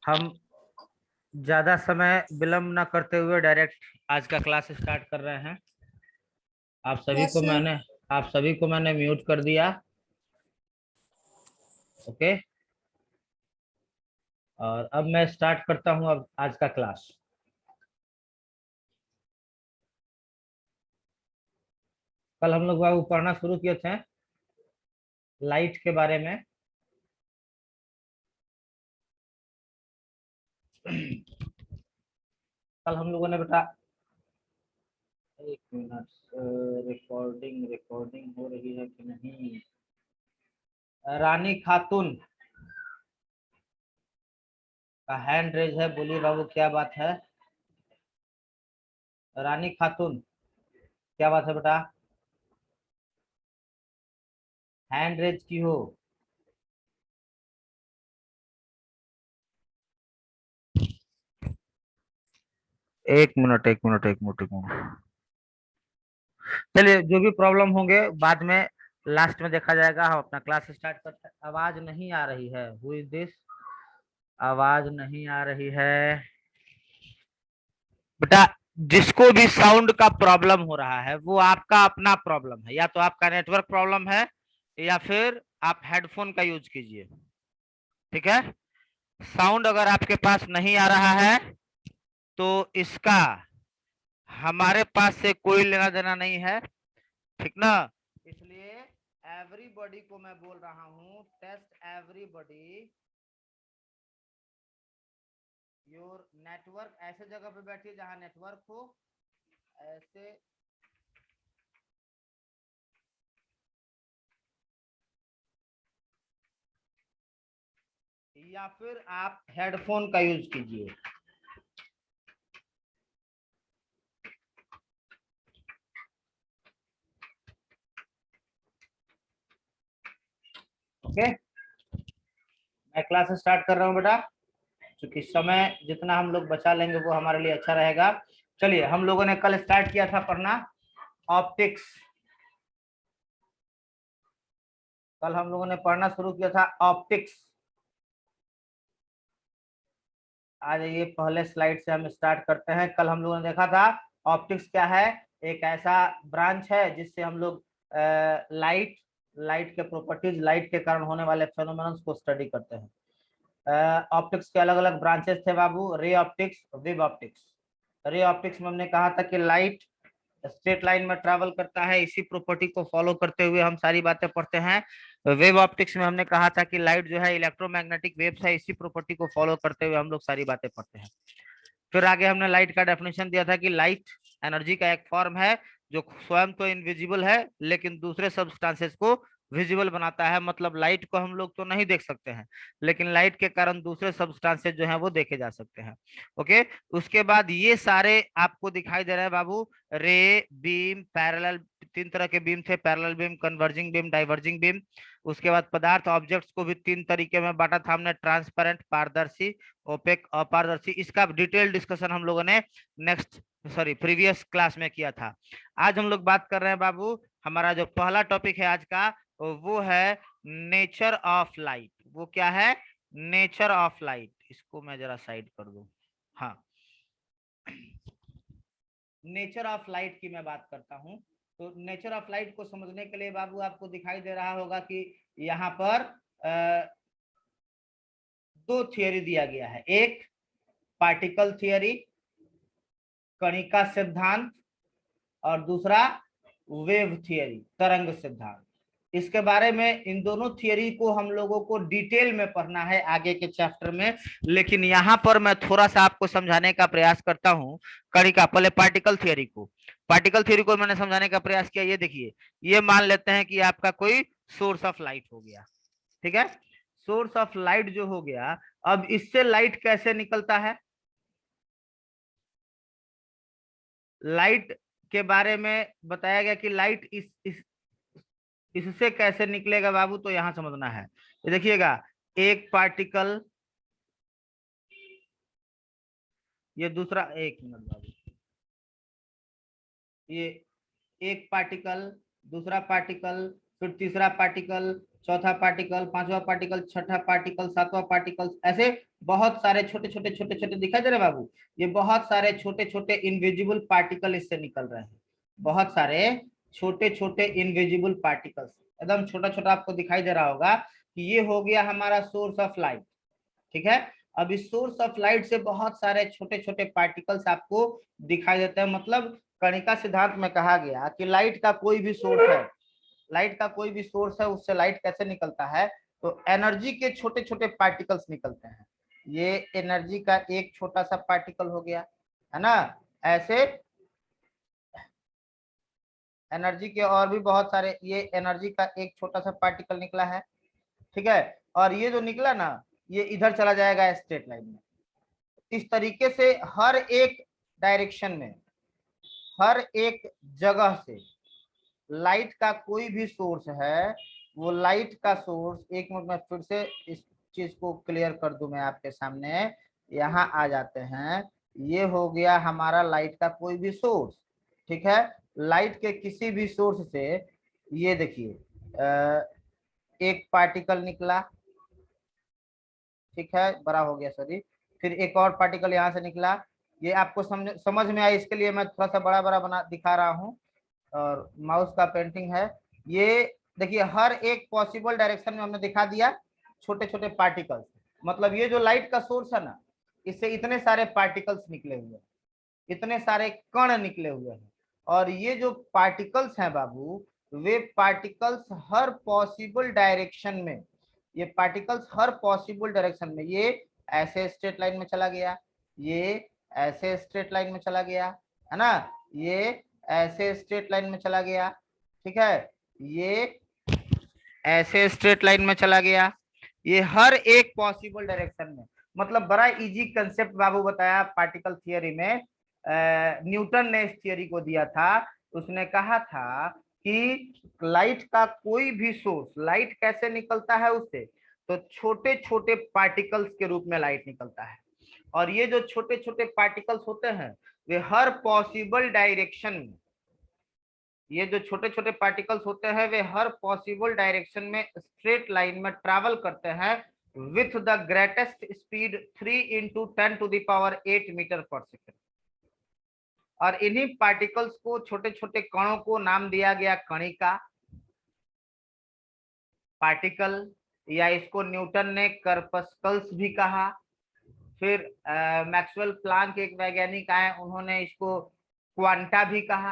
हम ज्यादा समय विलंब न करते हुए डायरेक्ट आज का क्लास स्टार्ट कर रहे हैं। आप सभी यस को सर। मैंने आप सभी को मैंने म्यूट कर दिया। ओके, और अब मैं स्टार्ट करता हूं अब आज का क्लास। कल हम लोग बाबू पढ़ना शुरू किए थे लाइट के बारे में। कल हम लोगों ने बेटा, एक मिनट, रिकॉर्डिंग रिकॉर्डिंग हो रही है कि नहीं? रानी खातून का हैंड रेज है, बोलिए बाबू क्या बात है? रानी खातून, क्या बात है बेटा? हैंड रेज की हो? एक मिनट एक मिनट एक मिनट एक मिनट। चलिए, जो भी प्रॉब्लम होंगे बाद में लास्ट में देखा जाएगा। हम अपना क्लास स्टार्ट करते हैं। आवाज नहीं आ रही है, हु इज दिस? आवाज नहीं आ रही है बेटा। जिसको भी साउंड का प्रॉब्लम हो रहा है वो आपका अपना प्रॉब्लम है, या तो आपका नेटवर्क प्रॉब्लम है या फिर आप हेडफोन का यूज कीजिए। ठीक है, साउंड अगर आपके पास नहीं आ रहा है तो इसका हमारे पास से कोई लेना देना नहीं है, ठीक ना? इसलिए एवरीबॉडी को मैं बोल रहा हूं, टेस्ट एवरीबॉडी योर नेटवर्क। ऐसे जगह पे बैठिए जहां नेटवर्क हो, ऐसे। या फिर आप हेडफोन का यूज कीजिए। ओके, मैं क्लास स्टार्ट कर रहा हूं बेटा, क्योंकि समय जितना हम लोग बचा लेंगे वो हमारे लिए अच्छा रहेगा। चलिए, हम लोगों ने कल स्टार्ट किया था पढ़ना ऑप्टिक्स। कल हम लोगों ने पढ़ना शुरू किया था ऑप्टिक्स। आ जाइए, पहले स्लाइड से हम स्टार्ट करते हैं। कल हम लोगों ने देखा था ऑप्टिक्स क्या है। एक ऐसा ब्रांच है जिससे हम लोग लाइट लाइट के प्रॉपर्टीज, लाइट के कारण होने वाले फेनोमेनन्स को स्टडी करते हैं। ऑप्टिक्स के अलग अलग ब्रांचेस थे बाबू, ray optics, wave optics. Ray optics में हमने कहा था कि लाइट स्ट्रेट लाइन में ट्रैवल करता है, इसी प्रॉपर्टी को फॉलो करते हुए हम सारी बातें पढ़ते हैं। वेव ऑप्टिक्स में हमने कहा था कि लाइट जो है इलेक्ट्रोमैग्नेटिक वेव्स है, इसी प्रॉपर्टी को फॉलो करते हुए हम लोग सारी बातें पढ़ते हैं। फिर आगे हमने लाइट का डेफिनेशन दिया था कि लाइट एनर्जी का एक फॉर्म है जो स्वयं तो इनविजिबल है लेकिन दूसरे सब्सटेंसेस को विजिबल बनाता है। मतलब लाइट को हम लोग तो नहीं देख सकते हैं, लेकिन लाइट के कारण दूसरे सब्सटेंसेस जो हैं वो देखे जा सकते हैं। ओके, उसके बाद ये सारे आपको दिखाई दे रहे हैं बाबू, रे, बीम, पैरेलल। तीन तरह के बीम थे, parallel beam, converging beam, diverging beam. उसके बाद पदार्थ ऑब्जेक्ट्स को भी तीन तरीके में बांटा था हमने, ट्रांसपेरेंट, पारदर्शी, ओपेक, अपारदर्शी। इसका डिटेल डिस्कशन हम लोगों ने नेक्स्ट प्रीवियस क्लास में किया था। आज हम लोग बात कर रहे हैं बाबू, हमारा जो पहला टॉपिक है आज का वो है नेचर ऑफ लाइट। वो क्या है? Nature of light. इसको मैं जरा साइड कर दूं। हाँ, नेचर ऑफ लाइट की मैं बात करता हूं। तो नेचर ऑफ लाइट को समझने के लिए बाबू आपको दिखाई दे रहा होगा कि यहाँ पर दो थियरी दिया गया है। एक पार्टिकल थियरी, कणिका सिद्धांत, और दूसरा वेव थियरी, तरंग सिद्धांत। इसके बारे में, इन दोनों थियरी को हम लोगों को डिटेल में पढ़ना है आगे के चैप्टर में, लेकिन यहाँ पर मैं थोड़ा सा आपको समझाने का प्रयास करता हूँ। कणिका, पहले पार्टिकल थियरी को मैंने समझाने का प्रयास किया। ये देखिए, ये मान लेते हैं कि आपका कोई सोर्स ऑफ लाइट हो गया, ठीक है? सोर्स ऑफ लाइट जो हो गया, अब इससे लाइट कैसे निकलता है? लाइट के बारे में बताया गया कि लाइट इससे कैसे निकलेगा बाबू, तो यहां समझना है। ये देखिएगा, एक पार्टिकल, ये दूसरा, एक मिनट बाबू, ये एक पार्टिकल, दूसरा पार्टिकल, फिर तीसरा पार्टिकल, चौथा पार्टिकल, पांचवा पार्टिकल, छठा पार्टिकल, सातवां पार्टिकल, ऐसे बहुत सारे छोटे छोटे छोटे छोटे दिखाई दे रहे बाबू। ये बहुत सारे छोटे छोटे इनविजिबल पार्टिकल इससे निकल रहे हैं, बहुत सारे छोटे छोटे इनविजिबल पार्टिकल्स, एकदम छोटा छोटा आपको दिखाई दे रहा होगा कि ये हो गया हमारा सोर्स ऑफ लाइट। ठीक है, अब इस सोर्स ऑफ लाइट से बहुत सारे छोटे छोटे पार्टिकल्स आपको दिखाई देते हैं। मतलब कणिका सिद्धांत में कहा गया कि लाइट का कोई भी सोर्स है, लाइट का कोई भी सोर्स है, उससे लाइट कैसे निकलता है, तो एनर्जी के छोटे छोटे पार्टिकल्स निकलते हैं। ये एनर्जी का एक छोटा सा पार्टिकल हो गया, है ना। ऐसे एनर्जी के और भी बहुत सारे, ये एनर्जी का एक छोटा सा पार्टिकल निकला है। ठीक है, और ये जो निकला ना, ये इधर चला जाएगा स्ट्रेट लाइन में। इस तरीके से हर एक डायरेक्शन में, हर एक जगह से लाइट का कोई भी सोर्स है, वो लाइट का सोर्स, एक मिनट में फिर से इस चीज को क्लियर कर दूं मैं आपके सामने, यहाँ आ जाते हैं। ये हो गया हमारा लाइट का कोई भी सोर्स। ठीक है, लाइट के किसी भी सोर्स से, ये देखिए एक पार्टिकल निकला, ठीक है, बड़ा हो गया सॉरी, फिर एक और पार्टिकल यहाँ से निकला। ये आपको समझ में आया, इसके लिए मैं थोड़ा सा बड़ा बड़ा बना दिखा रहा हूँ, और माउस का पेंटिंग है। ये देखिए हर एक पॉसिबल डायरेक्शन में हमने दिखा दिया छोटे छोटे पार्टिकल्स। मतलब ये जो लाइट का सोर्स है ना, इससे इतने सारे पार्टिकल्स निकले हुए हैं, इतने सारे कण निकले हुए हैं। और ये जो पार्टिकल्स हैं बाबू, वे पार्टिकल्स हर पॉसिबल डायरेक्शन में, ये पार्टिकल्स हर पॉसिबल डायरेक्शन में, ये ऐसे स्ट्रेट लाइन में चला गया, ये ऐसे स्ट्रेट लाइन में चला गया, है ना, ये ऐसे स्ट्रेट लाइन में चला गया। ठीक है, ये ऐसे स्ट्रेट लाइन में चला गया, ये हर एक पॉसिबल डायरेक्शन में। मतलब बड़ा इजी कंसेप्ट बाबू बताया पार्टिकल थियरी में। न्यूटन ने इस थियरी को दिया था। उसने कहा था कि लाइट का कोई भी सोर्स, लाइट कैसे निकलता है उससे, तो छोटे छोटे पार्टिकल्स के रूप में लाइट निकलता है। और ये जो छोटे छोटे पार्टिकल्स होते हैं, वे हर पॉसिबल डायरेक्शन में, ये जो छोटे छोटे पार्टिकल्स होते हैं, वे हर पॉसिबल डायरेक्शन में स्ट्रेट लाइन में ट्रैवल करते हैं with the greatest speed 3 into 10⁸ metre per second. और इन्हीं पार्टिकल्स को, छोटे छोटे कणों को नाम दिया गया कणिका, पार्टिकल, या इसको न्यूटन ने कर्पस्कल्स भी कहा। फिर मैक्सवेल प्लांक एक वैज्ञानिक आए, उन्होंने इसको क्वांटा भी कहा।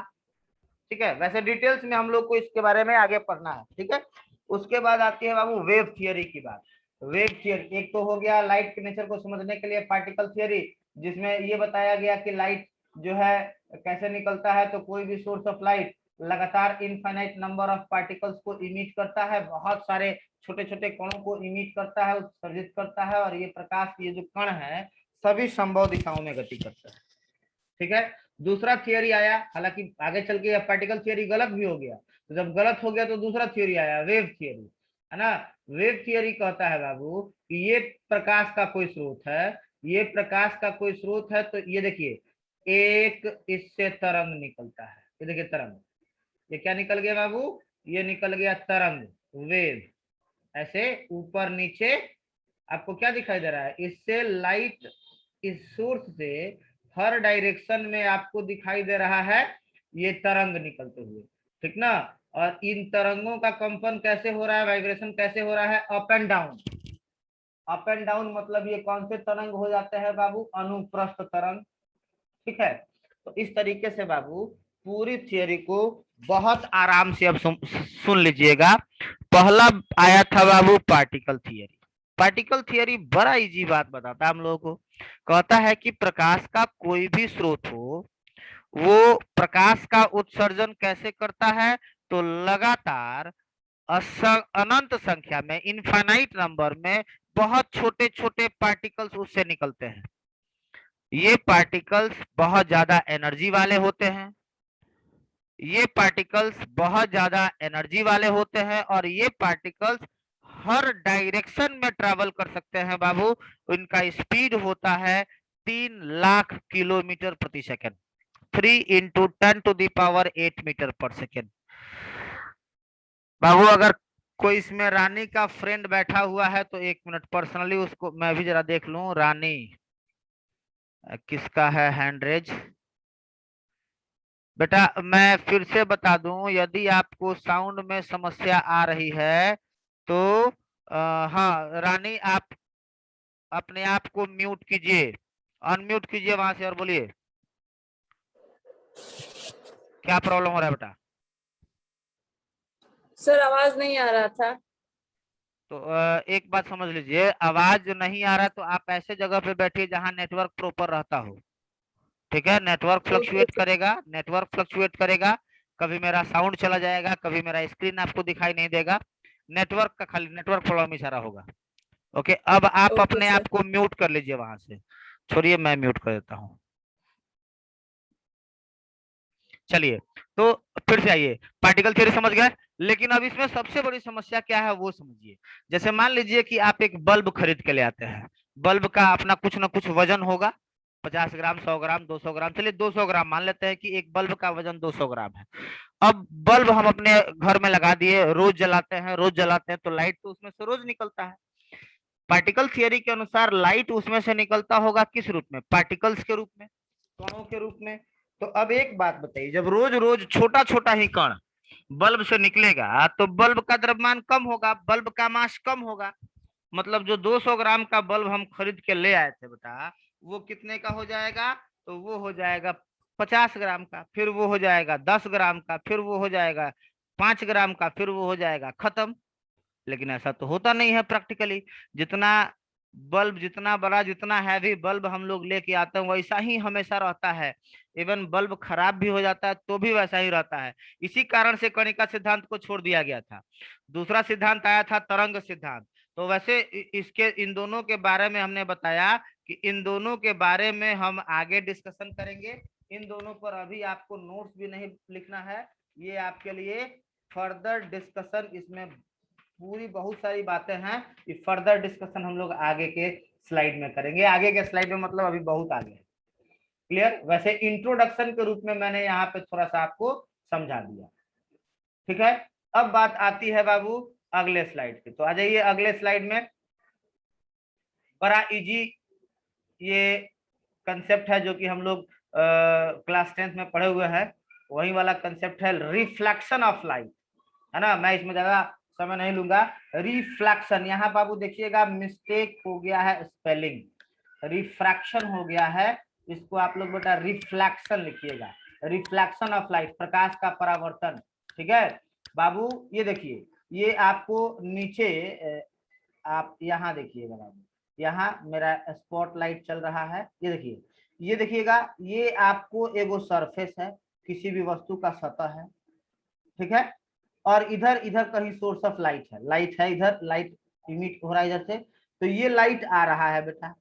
ठीक है, वैसे डिटेल्स में हम लोग को इसके बारे में आगे पढ़ना है। ठीक है, उसके बाद आती है बाबू वेव थियरी की बात। वेव थियरी एक तो हो गया लाइट के नेचर को समझने के लिए पार्टिकल थियरी, जिसमें ये बताया गया कि लाइट जो है कैसे निकलता है, तो कोई भी सोर्स ऑफ लाइट लगातार इनफाइनाइट नंबर ऑफ पार्टिकल्स को इमिट करता है, बहुत सारे छोटे छोटे कणों को इमिट करता है, उत्सर्जित करता है, और ये प्रकाश, ये जो कण है, सभी संभव दिशाओं में गति करता है। ठीक है, दूसरा थियरी आया, हालांकि आगे चल के पार्टिकल थियरी गलत भी हो गया, तो जब गलत हो गया तो दूसरा थियरी आया, वेव थियरी, है ना। वेव थियरी कहता है बाबू कि ये प्रकाश का कोई स्रोत है, ये प्रकाश का कोई स्रोत है, तो ये देखिए एक इससे तरंग निकलता है, ये देखिए तरंग, ये क्या निकल गया बाबू, ये निकल गया तरंग, वेव। ऐसे ऊपर नीचे आपको क्या दिखाई दे रहा है, इससे लाइट इस सोर्स से हर डायरेक्शन में आपको दिखाई दे रहा है ये तरंग निकलते हुए, ठीक ना। और इन तरंगों का कंपन कैसे हो रहा है, वाइब्रेशन कैसे हो रहा है, up and down. Up and down मतलब ये कौन से तरंग हो जाते हैं बाबू, अनुप्रस्थ तरंग। ठीक है, तो इस तरीके से बाबू पूरी थियरी को बहुत आराम से अब सुन लीजिएगा। पहला आया था बाबू पार्टिकल थियरी। पार्टिकल थियरी बड़ा इजी बात बताता है हम लोगों को। कहता है कि प्रकाश का कोई भी स्रोत हो, वो प्रकाश का उत्सर्जन कैसे करता है, तो लगातार अनंत संख्या में, इनफाइनाइट नंबर में बहुत छोटे छोटे पार्टिकल्स उससे निकलते हैं। ये पार्टिकल्स बहुत ज्यादा एनर्जी वाले होते हैं, ये पार्टिकल्स बहुत ज्यादा एनर्जी वाले होते हैं, और ये पार्टिकल्स हर डायरेक्शन में ट्रैवल कर सकते हैं बाबू। इनका स्पीड होता है 3 लाख किलोमीटर प्रति सेकंड, 3 × 10⁸ मीटर पर सेकंड। बाबू अगर कोई इसमें रानी का फ्रेंड बैठा हुआ है तो 1 मिनट पर्सनली उसको मैं भी जरा देख लूं। रानी किसका है हैंड रेज? बेटा मैं फिर से बता दूं, यदि आपको साउंड में समस्या आ रही है तो हाँ रानी, आप अपने आप को म्यूट कीजिए, अनम्यूट कीजिए वहां से और बोलिए क्या प्रॉब्लम हो रहा है बेटा। सर आवाज नहीं आ रहा था। तो एक बात समझ लीजिए, आवाज जो नहीं आ रहा है तो आप ऐसे जगह पे बैठिए जहां नेटवर्क प्रॉपर रहता हो। ठीक है, नेटवर्क ओके फ्लक्चुएट करेगा, नेटवर्क फ्लक्चुएट करेगा, कभी मेरा साउंड चला जाएगा, कभी मेरा स्क्रीन आपको दिखाई नहीं देगा। नेटवर्क का खाली नेटवर्क प्रॉब्लम इशारा होगा। ओके, अब आप ओके अपने सर। आप को म्यूट कर लीजिए वहां से। छोड़िए, मैं म्यूट कर देता हूँ। चलिए, तो फिर से आइए, पार्टिकल थ्योरी समझ गए। लेकिन अब इसमें सबसे बड़ी समस्या क्या है वो समझिए। जैसे मान लीजिए कि आप एक बल्ब खरीद के ले आते हैं, बल्ब का अपना कुछ ना कुछ वजन होगा, 50 ग्राम, 100 ग्राम, 200 ग्राम, चलिए 200 ग्राम मान लेते हैं कि एक बल्ब का वजन 200 ग्राम है। अब बल्ब हम अपने घर में लगा दिए, रोज जलाते हैं, रोज जलाते हैं तो लाइट तो उसमें से रोज निकलता है। पार्टिकल थियरी के अनुसार लाइट उसमें से निकलता होगा किस रूप में? पार्टिकल्स के रूप में, कणों के रूप में। तो अब एक बात बताइए, जब रोज रोज छोटा छोटा ही कण बल्ब से निकलेगा तो बल्ब का द्रव्यमान कम होगा, बल्ब का मास कम होगा। मतलब जो 200 ग्राम का बल्ब हम खरीद के ले आए थे बेटा, वो कितने का हो जाएगा? तो वो हो जाएगा 50 ग्राम का, फिर वो हो जाएगा 10 ग्राम का, फिर वो हो जाएगा 5 ग्राम का, फिर वो हो जाएगा खत्म। लेकिन ऐसा तो होता नहीं है प्रैक्टिकली। जितना बल्ब, जितना बड़ा, जितना हैवी बल्ब हम लोग लेके आते हैं वैसा ही हमेशा रहता है। इवन बल्ब खराब भी हो जाता है तो भी वैसा ही रहता है। इसी कारण से कणिका सिद्धांत को छोड़ दिया गया था। दूसरा सिद्धांत आया था तरंग सिद्धांत। तो वैसे इसके इन दोनों के बारे में हमने बताया कि इन दोनों के बारे में हम आगे डिस्कशन करेंगे। इन दोनों पर अभी आपको नोट्स भी नहीं लिखना है, ये आपके लिए फर्दर डिस्कशन, इसमें पूरी बहुत सारी बातें हैं। ये फर्दर डिस्कशन हम लोग आगे के स्लाइड में करेंगे। आगे के स्लाइड में मतलब अभी बहुत आगे है। क्लियर? वैसे इंट्रोडक्शन के रूप में मैंने यहाँ पे थोड़ा सा आपको समझा दिया। ठीक है, अब बात आती है बाबू अगले स्लाइड की। तो आ जाइए अगले स्लाइड में। बड़ा इजी ये कंसेप्ट है जो कि हम लोग क्लास 10th में पढ़े हुए हैं। वही वाला कंसेप्ट है, रिफ्लेक्शन ऑफ लाइट, है ना। मैं इसमें ज्यादा समय नहीं लूंगा। रिफ्लेक्शन, यहाँ बाबू देखिएगा मिस्टेक हो गया है, स्पेलिंग रिफ्रैक्शन हो गया है, इसको आप लोग बेटा रिफ्लेक्शन लिखिएगा। रिफ्लेक्शन ऑफ लाइट, प्रकाश का परावर्तन। ठीक है बाबू, ये देखिए, ये आपको नीचे आप यहाँ देखिएगा बाबू, यहाँ मेरा स्पॉट लाइट चल रहा है, ये देखिए, ये देखिएगा, ये आपको एगो सरफेस है, किसी भी वस्तु का सतह है। ठीक है, और इधर इधर कहीं सोर्स ऑफ लाइट है, लाइट है इधर, लाइट इमिट हो रहा है इधर से। तो ये लाइट आ रहा है बेटा,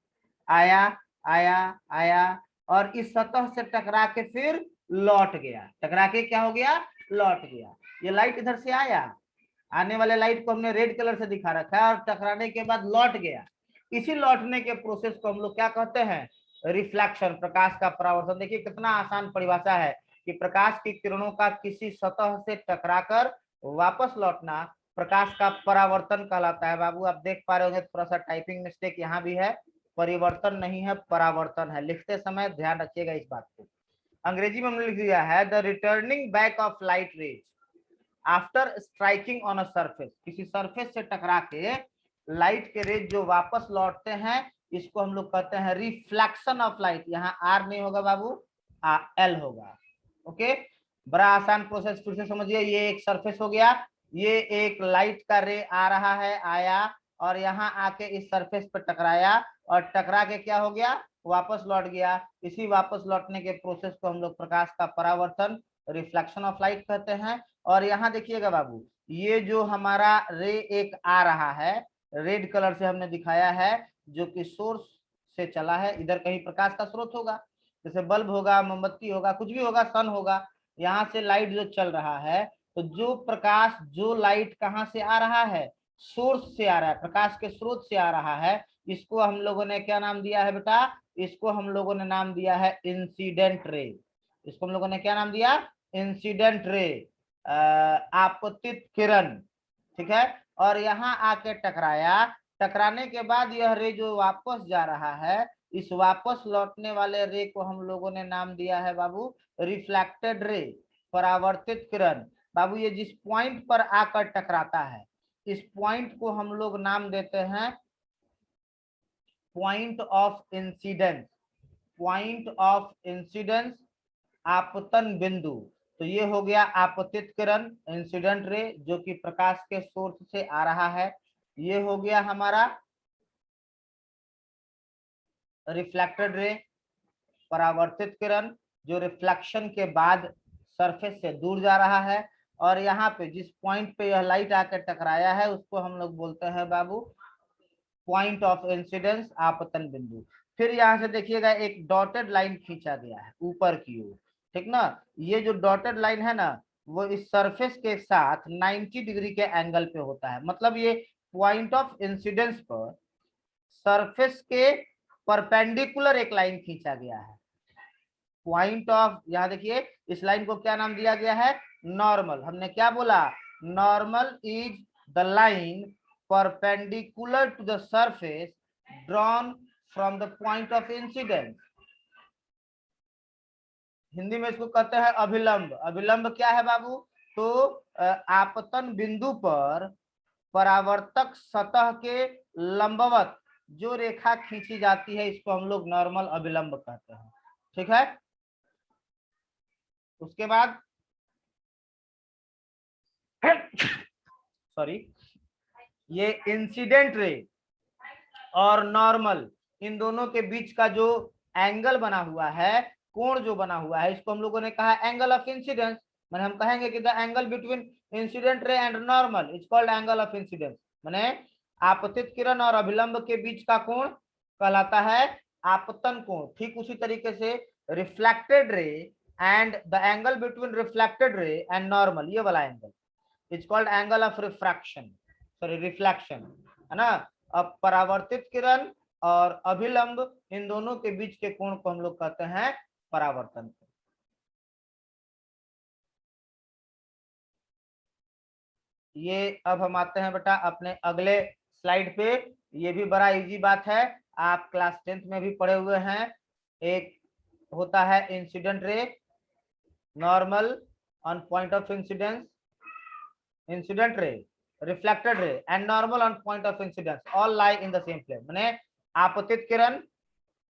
आया आया आया, और इस सतह से टकरा के फिर लौट गया, टकरा के क्या हो गया? लौट गया। ये लाइट इधर से आया, आने वाले लाइट को हमने रेड कलर से दिखा रखा है, और टकराने के बाद लौट गया। इसी लौटने के प्रोसेस को हम लोग क्या कहते हैं? रिफ्लेक्शन, प्रकाश का परावर्तन। देखिए कितना आसान परिभाषा है कि प्रकाश की किरणों का किसी सतह से टकराकर वापस लौटना प्रकाश का परावर्तन कहलाता है। बाबू आप देख पा रहे होंगे थोड़ा सा टाइपिंग मिस्टेक यहाँ भी है, परिवर्तन नहीं है परावर्तन है, लिखते समय ध्यान रखिएगा इस बात को। अंग्रेजी में हमने लिख दिया है the returning back of light rays after striking on a surface, किसी सरफेस से टकरा के लाइट के रेज जो वापस लौटते हैं, इसको हम लोग कहते हैं रिफ्लेक्शन ऑफ लाइट। यहाँ आर नहीं होगा बाबू, एल होगा। ओके, बड़ा आसान प्रोसेस, फिर से समझिए। ये एक सरफेस हो गया, ये एक लाइट का रे आ रहा है, आया, और यहाँ आके इस सरफेस पर टकराया, और टकरा के क्या हो गया? वापस लौट गया। इसी वापस लौटने के प्रोसेस को हम लोग प्रकाश का परावर्तन, रिफ्लेक्शन ऑफ लाइट कहते हैं। और यहाँ देखिएगा बाबू, ये जो हमारा रे एक आ रहा है, रेड कलर से हमने दिखाया है, जो कि सोर्स से चला है, इधर कहीं प्रकाश का स्रोत होगा, जैसे बल्ब होगा, मोमबत्ती होगा, कुछ भी होगा, सन होगा, यहाँ से लाइट जो चल रहा है, तो जो प्रकाश, जो लाइट कहाँ से आ रहा है? सोर्स से आ रहा है, प्रकाश के स्रोत से आ रहा है। इसको हम लोगों ने क्या नाम दिया है बेटा? इसको हम लोगों ने नाम दिया है इंसिडेंट रे। इसको हम लोगों ने क्या नाम दिया? इंसिडेंट रे, आपतित किरण। ठीक है, और यहाँ आके टकराया, टकराने के बाद यह रे जो वापस जा रहा है, इस वापस लौटने वाले रे को हम लोगों ने नाम दिया है बाबू रिफ्लेक्टेड रे, परावर्तित किरण। बाबू ये जिस पॉइंट पर आकर टकराता है, इस पॉइंट को हम लोग नाम देते हैं point of incidence, point of incidence, आपतन बिंदु। तो ये हो गया आपतित किरण, इंसिडेंट रे, जो कि प्रकाश के सोर्स से आ रहा है। ये हो गया हमारा रिफ्लेक्टेड रे, परावर्तित किरण, जो रिफ्लेक्शन के बाद सरफेस से दूर जा रहा है। और यहाँ पे जिस पॉइंट पे यह लाइट आकर टकराया है, उसको हम लोग बोलते हैं बाबू पॉइंट ऑफ इंसिडेंस, आपतन बिंदु। फिर यहाँ से देखिएगा एक डॉटेड लाइन खींचा गया है ऊपर की ओर, ठीक ना। ये जो डॉटेड लाइन है ना, वो इस सरफेस के साथ 90 डिग्री के एंगल पे होता है। मतलब ये पॉइंट ऑफ इंसिडेंस पर सरफेस के परपेंडिकुलर एक लाइन खींचा गया है। पॉइंट ऑफ, यहाँ देखिए इस लाइन को क्या नाम दिया गया है, नॉर्मल। हमने क्या बोला, normal is the line perpendicular to the surface drawn from the point of incidence. Hindi में इसको कहते हैं अभिलंब। अभिलंब क्या है बाबू, तो आपतन बिंदु पर परावर्तक सतह के लंबवत जो रेखा खींची जाती है, इसको हम लोग नॉर्मल अभिलंब कहते हैं, ठीक है। उसके बाद सॉरी, ये इंसिडेंट रे और नॉर्मल, इन दोनों के बीच का जो एंगल बना हुआ है, कोण जो बना हुआ है, इसको हम लोगों ने कहा एंगल ऑफ इंसिडेंस। मैंने हम कहेंगे कि the angle between incident ray and normal is called angle of incidence. मैंने आपतित किरण और अभिलंब के बीच का कोण कहलाता है आपतन कोण। ठीक उसी तरीके से reflected ray and the angle between reflected ray and normal, ये वाला angle is called angle of refraction, sorry reflection, है ना। अब परावर्तित किरण और अभिलंब, इन दोनों के बीच के कोण को हम लोग कहते हैं परावर्तन। ये अब हम आते हैं बेटा अपने अगले स्लाइड पे। ये भी बड़ा इजी बात है, आप क्लास 10th में भी पढ़े हुए हैं। एक होता है incident ray, normal on point of incidence, incident ray, reflected ray and normal on point of incidence, all lie in the same plane. माने आपतित किरण,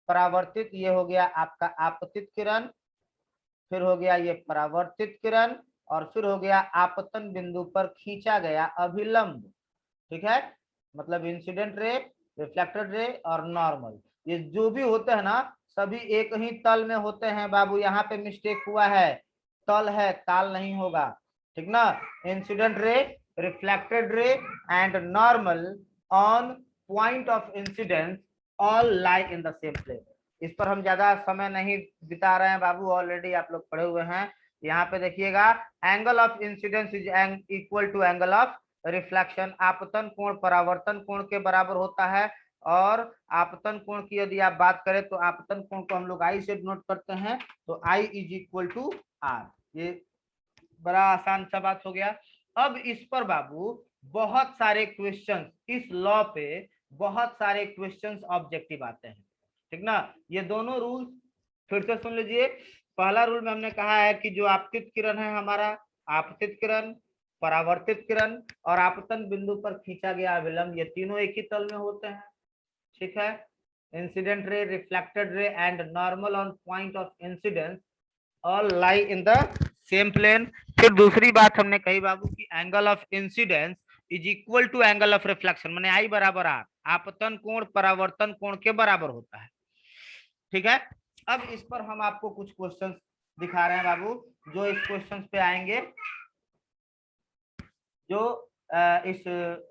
परावर्तित, ये हो गया आपका आपतित किरण, फिर हो गया ये परावर्तित किरण, और फिर हो गया आपतन बिंदु पर खींचा गया अभिलंब, ठीक है। मतलब इंसिडेंट रे, रिफ्लेक्टेड रे और नॉर्मल, ये जो भी होते हैं ना, सभी एक ही तल में होते हैं बाबू। यहाँ पे मिस्टेक हुआ है, तल है, ताल नहीं होगा, ठीक ना। Incident ray, reflected ray and normal on point of incidence all lie in the same plane. इस पर हम ज्यादा समय नहीं बिता रहे हैं बाबू, ऑलरेडी आप लोग पढ़े हुए हैं। यहाँ पे देखिएगा angle of incidence is equal to angle of reflection. आपतन कोण परावर्तन कोण के बराबर होता है। और आपतन कोण की यदि आप बात करें तो आपतन कोण को हम लोग आई से नोट करते हैं, तो आई इज इक्वल टू आर। ये बड़ा आसान सा बात हो गया। अब इस पर बाबू बहुत सारे क्वेश्चंस, इस लॉ पे बहुत सारे क्वेश्चंस ऑब्जेक्टिव आते हैं, ठीक ना। ये दोनों रूल फिर से सुन लीजिए। पहला रूल में हमने कहा है कि जो आपतित किरण है हमारा, आपतित किरण, परावर्तित किरण और आपतन बिंदु पर खींचा गया अभिलंब, ये तीनों एक ही तल में होते हैं, ठीक है। Incident ray, reflected ray and normal on point of incidence all lie in the same plane. फिर दूसरी बात हमने कही बाबू की angle of incidence is equal to angle of reflection, माने आई बराबर आर, आपतन कोण परावर्तन कोण के बराबर होता है, ठीक है। अब इस पर हम आपको कुछ क्वेश्चंस दिखा रहे हैं बाबू, जो इस क्वेश्चंस पे आएंगे, जो इस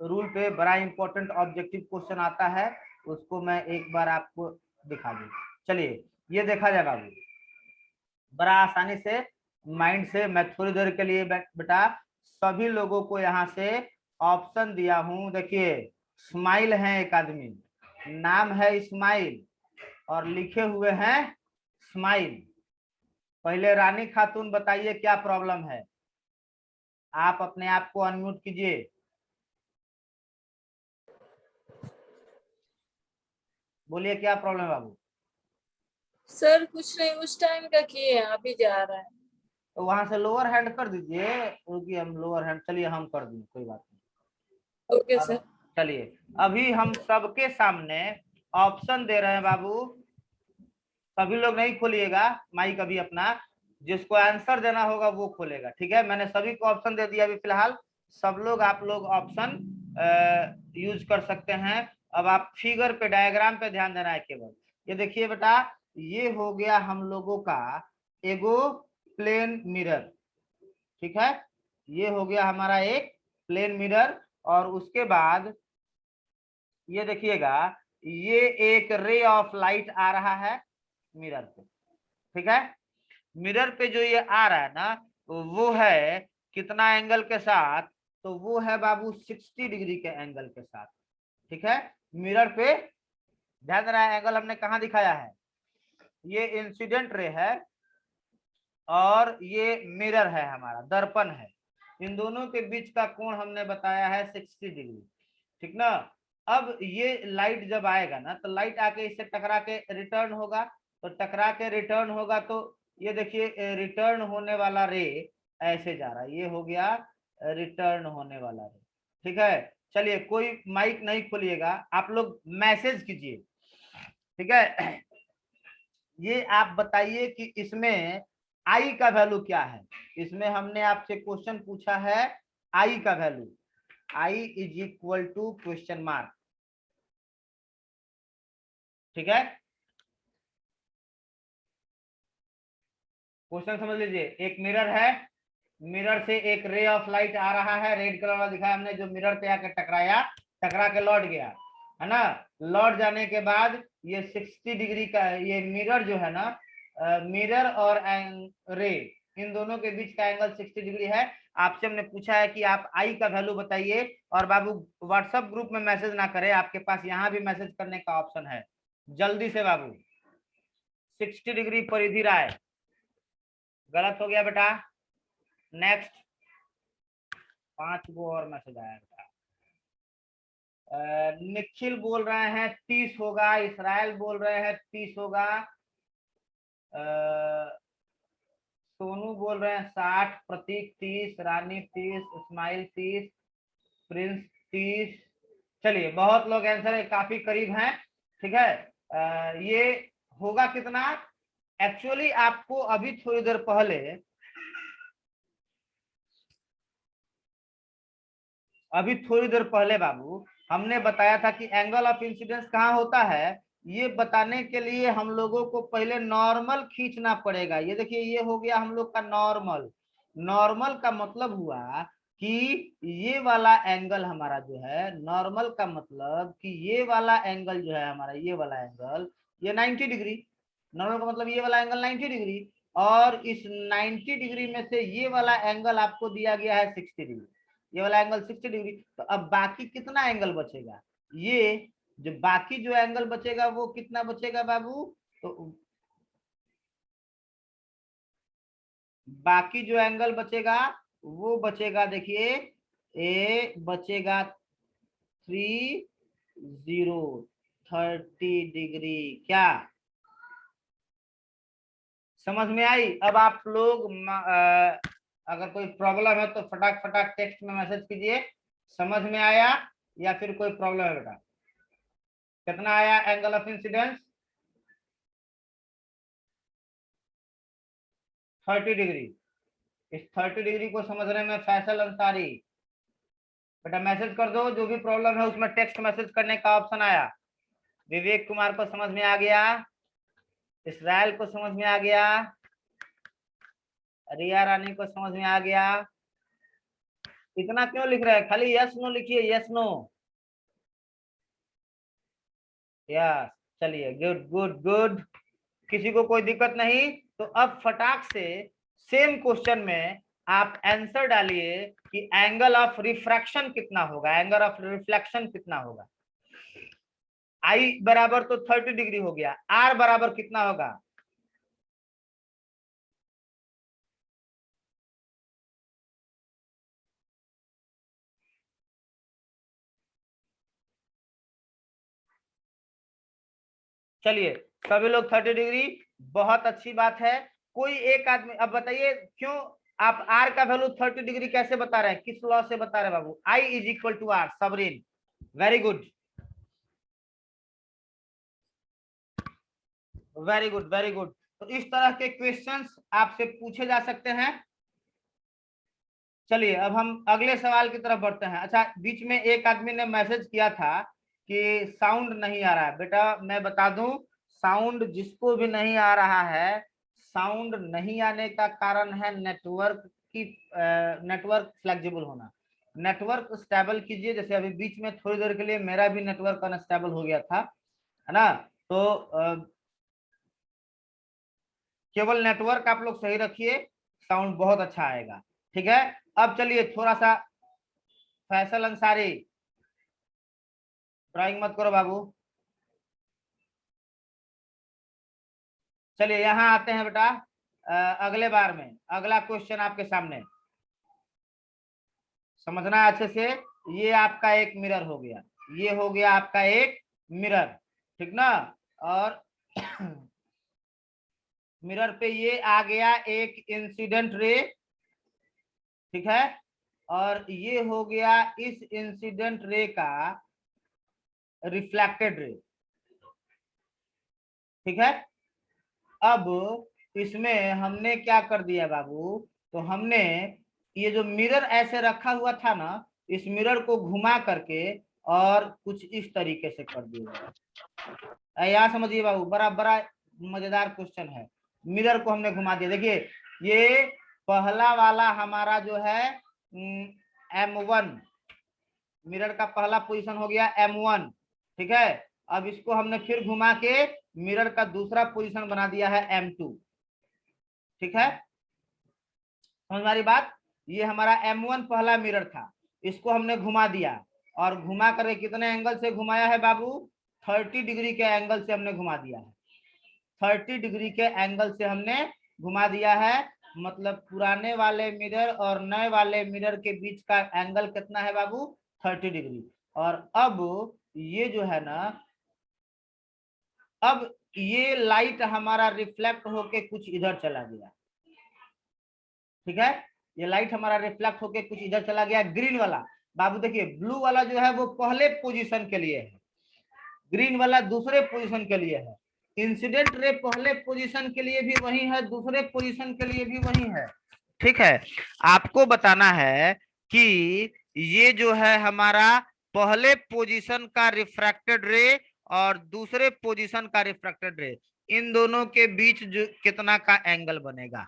रूल पे बड़ा इंपॉर्टेंट ऑब्जेक्टिव क्वेश्चन आता है, उसको मैं एक बार आपको दिखा दूं। चलिए ये देखा जाए बाबू, बड़ा आसानी से माइंड से, मैं थोड़ी देर के लिए बेटा सभी लोगों को यहाँ से ऑप्शन दिया हूं। देखिए स्माइल है एक आदमी, नाम है इस्माइल और लिखे हुए हैं स्माइल। पहले रानी खातून बताइए क्या प्रॉब्लम है, आप अपने आप को अनम्यूट कीजिए। बोलिए क्या प्रॉब्लम है बाबू? सर कुछ नहीं, उस टाइम का किए हैं, अभी जा रहा है। तो वहां से लोअर हैंड कर दीजिए, क्योंकि हम लोअर हैंड, चलिए हम कर देंगे, कोई बात नहीं। Okay sir. अब चलिए, अभी हम सबके सामने ऑप्शन दे रहे हैं बाबू, सभी लोग नहीं खोलिएगा माइक अभी अपना, जिसको आंसर देना होगा वो खोलेगा, ठीक है? मैंने सभी को ऑप्शन दे दिया अभी फिलहाल, सब लोग आप लोग ऑप्शन यूज कर सकते हैं। अब आप फिगर पे, डायग्राम पे ध्यान देना है केवल। ये देखिए बेटा, ये हो गया हम लोगों का एगो प्लेन मिरर, ठीक है? ये हो गया हमारा एक प्लेन मिरर, और उसके बाद ये देखिएगा, ये एक रे ऑफ लाइट आ रहा है मिरर पे, ठीक है? मिरर पे जो ये आ रहा है ना, तो वो है कितना एंगल के साथ? तो वो है बाबू 60 डिग्री के एंगल के साथ, ठीक है? मिरर पे ध्यान देना है, एंगल हमने कहाँ दिखाया है? ये इंसिडेंट रे है और ये मिरर है, हमारा दर्पण है, इन दोनों के बीच का कोण हमने बताया है 60 डिग्री, ठीक ना? अब ये लाइट जब आएगा ना, तो लाइट आके इससे टकरा के रिटर्न होगा, तो टकरा के रिटर्न होगा, तो ये देखिए रिटर्न होने वाला रे ऐसे जा रहा है, ये हो गया रिटर्न होने वाला रे, ठीक है? चलिए, कोई माइक नहीं खोलिएगा, आप लोग मैसेज कीजिए, ठीक है? ये आप बताइए कि इसमें आई का वैल्यू क्या है? इसमें हमने आपसे क्वेश्चन पूछा है आई का value, i is equal to question mark, ठीक है? क्वेश्चन समझ लीजिए, एक मिरर है, मिरर से एक रे ऑफ लाइट आ रहा है, रेड कलर वाला दिखाया हमने, जो मिरर पे आकर टकराया, टकरा के लौट गया, है ना? लौट जाने के बाद ये 60 डिग्री का, ये मिरर जो है ना, मिरर और रे, इन दोनों के बीच का एंगल 60 डिग्री है। आपसे हमने पूछा है कि आप आई का वैल्यू बताइए, और बाबू व्हाट्सएप ग्रुप में मैसेज ना करें, आपके पास यहाँ भी मैसेज करने का ऑप्शन है, जल्दी से बाबू। 60 डिग्री परिधि राय, गलत हो गया बेटा, नेक्स्ट। 5 गो और मैसेज आया बेटा। निखिल बोल रहे हैं 30 होगा, इसराइल बोल रहे हैं 30 होगा, सोनू बोल रहे हैं 60, प्रतीक 30, रानी 30, इस्माइल 30, प्रिंस 30। चलिए, बहुत लोग आंसर काफी करीब हैं, ठीक है? ये होगा कितना? एक्चुअली आपको अभी थोड़ी देर पहले, बाबू हमने बताया था कि एंगल ऑफ इंसिडेंस कहाँ होता है। ये बताने के लिए हम लोगों को पहले नॉर्मल खींचना पड़ेगा। ये देखिए, ये हो गया हम लोग का नॉर्मल। नॉर्मल का मतलब हुआ कि ये वाला एंगल हमारा जो है, नॉर्मल का मतलब कि ये वाला एंगल जो है हमारा, ये वाला एंगल, ये 90 डिग्री। नॉर्मल का मतलब ये वाला एंगल 90 डिग्री, और इस 90 डिग्री में से ये वाला एंगल आपको दिया गया है 60 डिग्री, ये वाला एंगल 60 डिग्री। तो अब बाकी कितना एंगल बचेगा? ये जो बाकी जो एंगल बचेगा वो कितना बचेगा बाबू? तो बाकी जो एंगल बचेगा वो बचेगा, देखिए, ए बचेगा 30 डिग्री। क्या समझ में आई? अब आप लोग अगर कोई प्रॉब्लम है तो फटाक फटाक टेक्स्ट में मैसेज कीजिए, समझ में आया या फिर कोई प्रॉब्लम है बेटा? कितना आया एंगल ऑफ इंसिडेंस? 30 डिग्री। इस 30 डिग्री को समझने में फैसल अंसारी, बेटा मैसेज कर दो, जो भी प्रॉब्लम है उसमें टेक्स्ट मैसेज करने का ऑप्शन आया। विवेक कुमार को समझ में आ गया, इसराइल को समझ में आ गया, रिया रानी को समझ में आ गया। इतना क्यों लिख रहे हैं? खाली यस नो लिखिए, यस नो। यस, चलिए, गुड गुड गुड, किसी को कोई दिक्कत नहीं। तो अब फटाक से सेम क्वेश्चन में आप आंसर डालिए कि एंगल ऑफ रिफ्रैक्शन कितना होगा, एंगल ऑफ रिफ्लेक्शन कितना होगा। आई बराबर तो 30 डिग्री हो गया, आर बराबर कितना होगा? चलिए सभी लोग 30 डिग्री, बहुत अच्छी बात है। कोई एक आदमी अब बताइए क्यों आप आर का वैल्यू 30 डिग्री कैसे बता रहे हैं, किस लॉ से बता रहे हैं बाबू? I is equal to R. सबरीन very good, very good, very good. तो इस तरह के क्वेश्चंस आपसे पूछे जा सकते हैं। चलिए अब हम अगले सवाल की तरफ बढ़ते हैं। अच्छा, बीच में एक आदमी ने मैसेज किया था कि साउंड नहीं आ रहा है। बेटा मैं बता दूं, साउंड जिसको भी नहीं आ रहा है, साउंड नहीं आने का कारण है नेटवर्क की नेटवर्क फ्लेक्सिबल होना। नेटवर्क स्टेबल कीजिए। जैसे अभी बीच में थोड़ी देर के लिए मेरा भी नेटवर्क अनस्टेबल हो गया था, है ना? तो केवल नेटवर्क आप लोग सही रखिए, साउंड बहुत अच्छा आएगा। ठीक है, अब चलिए थोड़ा सा फैसल अंसारी, ड्राइंग मत करो बाबू। चलिए यहाँ आते हैं बेटा, अगले बार में अगला क्वेश्चन आपके सामने समझना अच्छे से। ये आपका एक मिरर हो गया, ये हो गया आपका एक मिरर, ठीक ना? और मिरर पे ये आ गया एक इंसिडेंट रे, ठीक है? और ये हो गया इस इंसिडेंट रे का रिफ्लेक्टेड रे, ठीक है? अब इसमें हमने क्या कर दिया बाबू, तो हमने ये जो मिरर ऐसे रखा हुआ था ना, इस मिरर को घुमा करके और कुछ इस तरीके से कर दिया। यहाँ समझिए बाबू, बड़ा बड़ा मजेदार क्वेश्चन है। मिरर को हमने घुमा दिया। देखिए ये पहला वाला हमारा जो है M1, मिरर का पहला पोजीशन हो गया M1, ठीक है? अब इसको हमने फिर घुमा के मिरर का दूसरा पोजीशन बना दिया है M2, ठीक है? समझ वाली बात? ये हमारा M1 पहला मिरर था, इसको हमने घुमा दिया और घुमा करके कितने एंगल से घुमाया है बाबू? 30 डिग्री के एंगल से हमने घुमा दिया है। 30 डिग्री के एंगल से हमने घुमा दिया है। मतलब पुराने वाले मिरर और नए वाले मिरर के बीच का एंगल कितना है बाबू? 30 डिग्री। और अब ये जो है ना, अब ये लाइट हमारा रिफ्लेक्ट होके कुछ इधर चला गया, ठीक है? ये लाइट हमारा रिफ्लेक्ट होके कुछ इधर चला गया। ग्रीन वाला बाबू देखिए, ब्लू वाला जो है वो पहले पोजीशन के लिए है, ग्रीन वाला दूसरे पोजीशन के लिए है। इंसिडेंट रे पहले पोजीशन के लिए भी वही है, दूसरे पोजीशन के लिए भी वही है, ठीक है? आपको बताना है कि ये जो है हमारा पहले पोजीशन का रिफ्रैक्टेड रे और दूसरे पोजीशन का रिफ्रैक्टेड रे, इन दोनों के बीच जो कितना का एंगल बनेगा।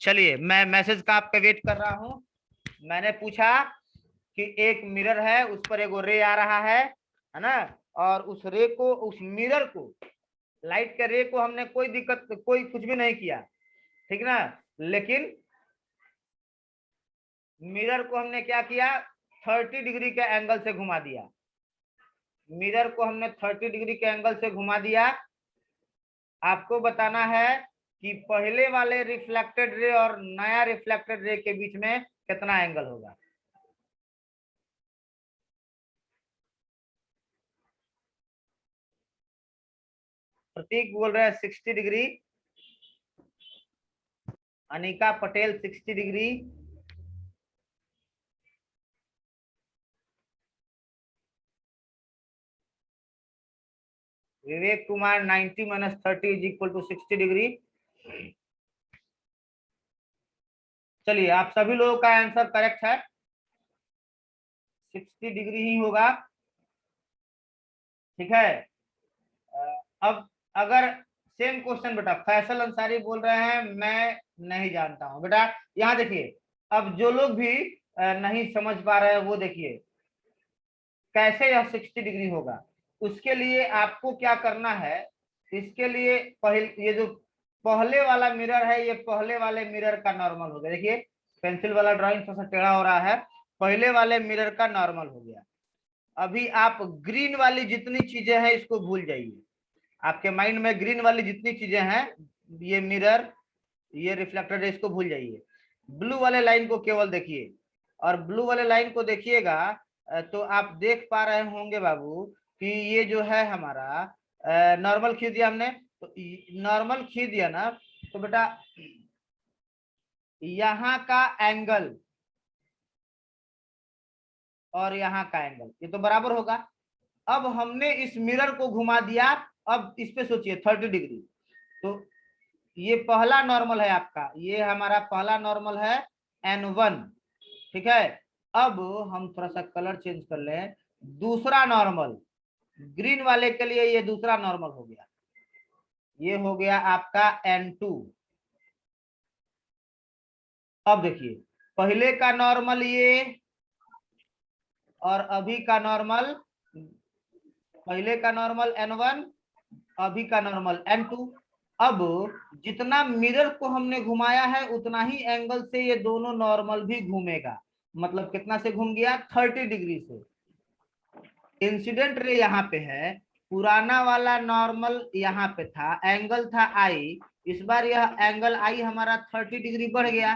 चलिए मैं मैसेज का आपका वेट कर रहा हूं। मैंने पूछा कि एक मिरर है, उस पर एगो रे आ रहा है ना? और उस रे को, उस मिरर को, लाइट के रे को हमने कोई दिक्कत, कोई कुछ भी नहीं किया, ठीक ना? लेकिन मिरर को हमने क्या किया? 30 डिग्री के एंगल से घुमा दिया। मिरर को हमने 30 डिग्री के एंगल से घुमा दिया। आपको बताना है कि पहले वाले रिफ्लेक्टेड रे और नया रिफ्लेक्टेड रे के बीच में कितना एंगल होगा। प्रतीक बोल रहे हैं 60 degree, Anika Patel 60 degree, Vivek Kumar 90 minus 30 is equal to 60 degree. चलिए आप सभी लोगों का आंसर करेक्ट है, 60 डिग्री ही होगा, ठीक है? अब अगर सेम क्वेश्चन बेटा, फैसल अंसारी बोल रहे हैं मैं नहीं जानता हूं। बेटा यहाँ देखिए, अब जो लोग भी नहीं समझ पा रहे हैं वो देखिए कैसे यह 60 डिग्री होगा। उसके लिए आपको क्या करना है, इसके लिए ये जो पहले वाला मिरर है, ये पहले वाले मिरर का नॉर्मल हो गया। देखिए पेंसिल वाला ड्राइंग थोड़ा सा टेढ़ा हो रहा है, पहले वाले मिरर का नॉर्मल हो गया। अभी आप ग्रीन वाली जितनी चीजें हैं इसको भूल जाइए। आपके माइंड में ग्रीन वाली जितनी चीजें हैं, ये मिरर, ये रिफ्लेक्टर, इसको भूल जाइए। ब्लू वाले लाइन को केवल देखिए, और ब्लू वाले लाइन को देखिएगा तो आप देख पा रहे होंगे बाबू कि ये जो है हमारा नॉर्मल खींच दिया हमने, तो नॉर्मल खींच दिया ना, तो बेटा यहाँ का एंगल और यहाँ का एंगल ये तो बराबर होगा। अब हमने इस मिरर को घुमा दिया, अब इस पे सोचिए 30 डिग्री, तो ये पहला नॉर्मल है आपका, ये हमारा पहला नॉर्मल है N1, ठीक है। अब हम थोड़ा सा कलर चेंज कर लें, दूसरा नॉर्मल ग्रीन वाले के लिए ये दूसरा नॉर्मल हो गया, ये हो गया आपका N2। अब देखिए पहले का नॉर्मल ये और अभी का नॉर्मल, पहले का नॉर्मल N1, अभी का नॉर्मल N2। अब जितना मिरर को हमने घुमाया है उतना ही एंगल से ये दोनों नॉर्मल भी घूमेगा, मतलब कितना से घूम गया 30 डिग्री से। इंसिडेंट रे यहाँ पे है, पुराना वाला नॉर्मल यहाँ पे था, एंगल था आई, इस बार यह एंगल आई हमारा 30 डिग्री बढ़ गया,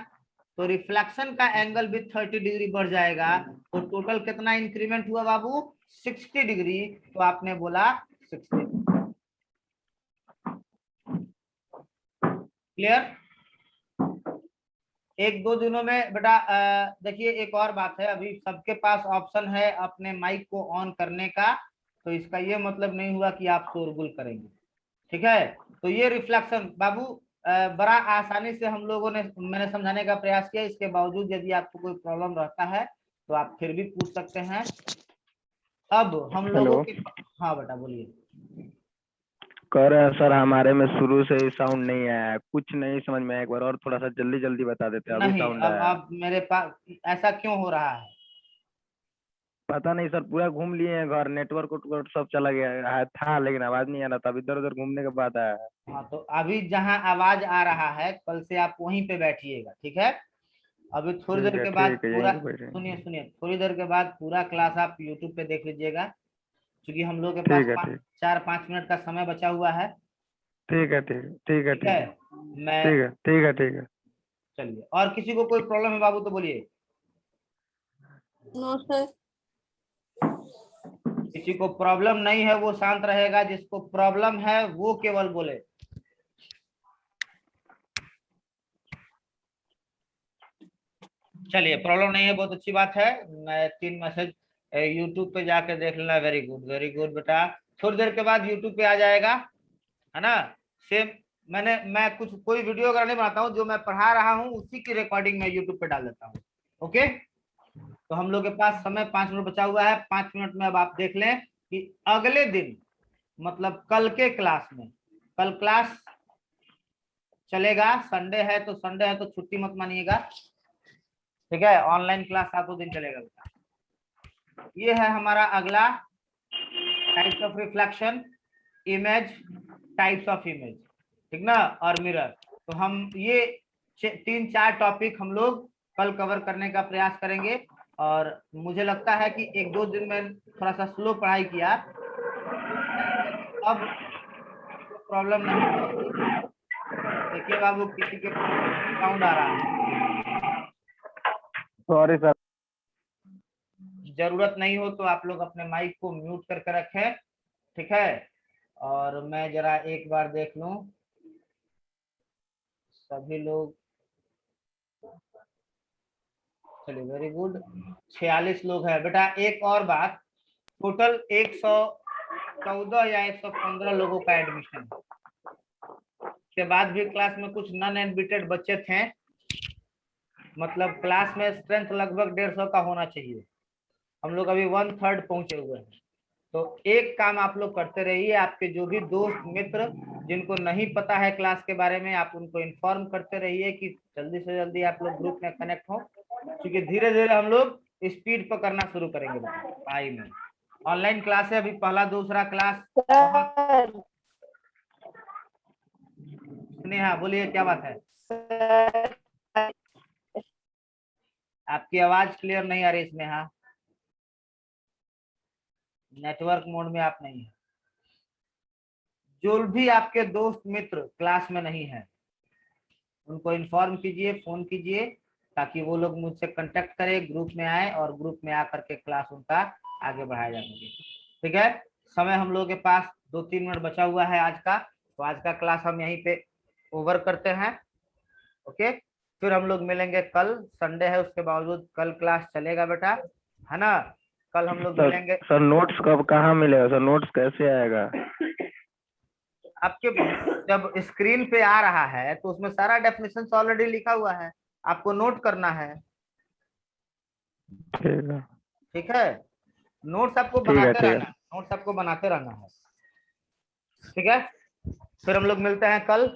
तो रिफ्लेक्शन का एंगल भी 30 डिग्री बढ़ जाएगा, तो टोटल कितना इंक्रीमेंट हुआ बाबू 60 डिग्री, तो आपने बोला 60। क्लियर? एक दो दिनों में बेटा देखिए एक और बात है, अभी सबके पास ऑप्शन है अपने माइक को ऑन करने का, तो इसका ये मतलब नहीं हुआ कि आप शोरगुल करेंगे, ठीक है। तो ये रिफ्लेक्शन बाबू बड़ा आसानी से हम लोगों ने, मैंने समझाने का प्रयास किया, इसके बावजूद यदि आपको कोई प्रॉब्लम रहता है तो आप फिर भी पूछ सकते हैं। अब हम लोगों के, हाँ बेटा बोलिए। कह रहे हैं सर हमारे में शुरू से ही साउंड नहीं आया, कुछ नहीं समझ में आया, एक बार और थोड़ा सा जल्दी जल्दी बता देते, अभी नहीं, साउंड आया। अब मेरे पास ऐसा क्यों हो रहा है? पता नहीं सर, पूरा घूम लिए हैं घर, नेटवर्क उटवर्क सब चला गया है, था लेकिन आवाज नहीं आ रहा था, अब इधर उधर घूमने के बाद आया है। हाँ, तो अभी जहां आवाज आ रहा है कल से आप वहीं पे बैठिएगा, ठीक है। अभी थोड़ी देर के बाद ठीक है, पूरा, यहीं पे बैठे। सुनिए सुनिए, थोड़ी देर के बाद पूरा क्लास आप यूट्यूब पे देख लीजिएगा, क्योंकि हम लोग के ठीक पास है, ठीक 4-5 मिनट का समय बचा हुआ है। ठीक है, ठीक है, ठीक है, ठीक ठीक है, है, मैं, ठीक है, ठीक है, ठीक है। चलिए, और किसी को कोई प्रॉब्लम है बाबू तो बोलिए। No sir. किसी को प्रॉब्लम नहीं है वो शांत रहेगा, जिसको प्रॉब्लम है वो केवल बोले। चलिए, प्रॉब्लम नहीं है, बहुत अच्छी बात है। मैं 3 मैसेज यूट्यूब पे जाके देख लेना, वेरी गुड वेरी गुड बेटा, थोड़ी देर के बाद यूट्यूब पे आ जाएगा, है ना। सेम मैं कुछ कोई वीडियो अगर नहीं बनाता हूँ, जो मैं पढ़ा रहा हूँ उसी की रिकॉर्डिंग मैं यूट्यूब पे डाल देता हूँ। ओके, तो हम लोग के पास समय 5 मिनट बचा हुआ है, 5 मिनट में अब आप देख लें कि अगले दिन, मतलब कल के क्लास में, कल क्लास चलेगा, संडे है तो संडे है तो छुट्टी मत मानिएगा, ठीक है, ऑनलाइन क्लास 7 दिन चलेगा बेटा। ये है हमारा अगला types of reflection, image, types of image, ठीक ना, और मिरर। तो हम ये 3-4 टॉपिक हम लोग कल कवर करने का प्रयास करेंगे, और मुझे लगता है कि 1-2 दिन में थोड़ा सा स्लो पढ़ाई किया, अब प्रॉब्लम नहीं होगी। देखिए बाबू, किसी के साउंड आ रहा है, सॉरी सर। जरूरत नहीं हो तो आप लोग अपने माइक को म्यूट करके रखें, ठीक है। और मैं जरा एक बार देख लूं, सभी लोग, चलिए वेरी गुड, 46 लोग हैं बेटा। एक और बात, टोटल 114 या 115 लोगों का एडमिशन है, के बाद भी क्लास में कुछ नॉन एडमिटेड बच्चे थे, मतलब क्लास में स्ट्रेंथ लगभग 150 का होना चाहिए, हम लोग अभी 1/3 पहुंचे हुए हैं। तो एक काम आप लोग करते रहिए, आपके जो भी दोस्त मित्र जिनको नहीं पता है क्लास के बारे में, आप उनको इन्फॉर्म करते रहिए कि जल्दी से जल्दी आप लोग ग्रुप में कनेक्ट हो, क्योंकि धीरे धीरे हम लोग स्पीड पर करना शुरू करेंगे पढ़ाई में। ऑनलाइन क्लास है, अभी पहला दूसरा क्लास। स्नेहा बोलिए, क्या बात है? आपकी आवाज क्लियर नहीं आ रही स्नेहा, नेटवर्क मोड में आप नहीं है। जो भी आपके दोस्त मित्र क्लास में नहीं है उनको इन्फॉर्म कीजिए, फोन कीजिए, ताकि वो लोग मुझसे कांटेक्ट करें, ग्रुप में आए और ग्रुप में आकर के क्लास उनका आगे बढ़ाया जा सके, ठीक है। समय हम लोग के पास 2-3 मिनट बचा हुआ है आज का, तो आज का क्लास हम यहीं पे ओवर करते हैं। ओके, फिर हम लोग मिलेंगे कल, संडे है उसके बावजूद कल क्लास चलेगा बेटा, है ना। कल हम लोग मिलेंगे। सर नोट्स कब कहाँ मिलेगा सर, नोट्स कैसे आएगा? आपके जब स्क्रीन पे आ रहा है तो उसमें सारा डेफिनेशन ऑलरेडी लिखा हुआ है, आपको नोट करना है। ठीक है। ठीक है, नोट्स आपको ठीक है, बनाते ठीक है। रहना, नोट्स आपको बनाते रहना है। ठीक है, फिर हम लोग मिलते हैं कल।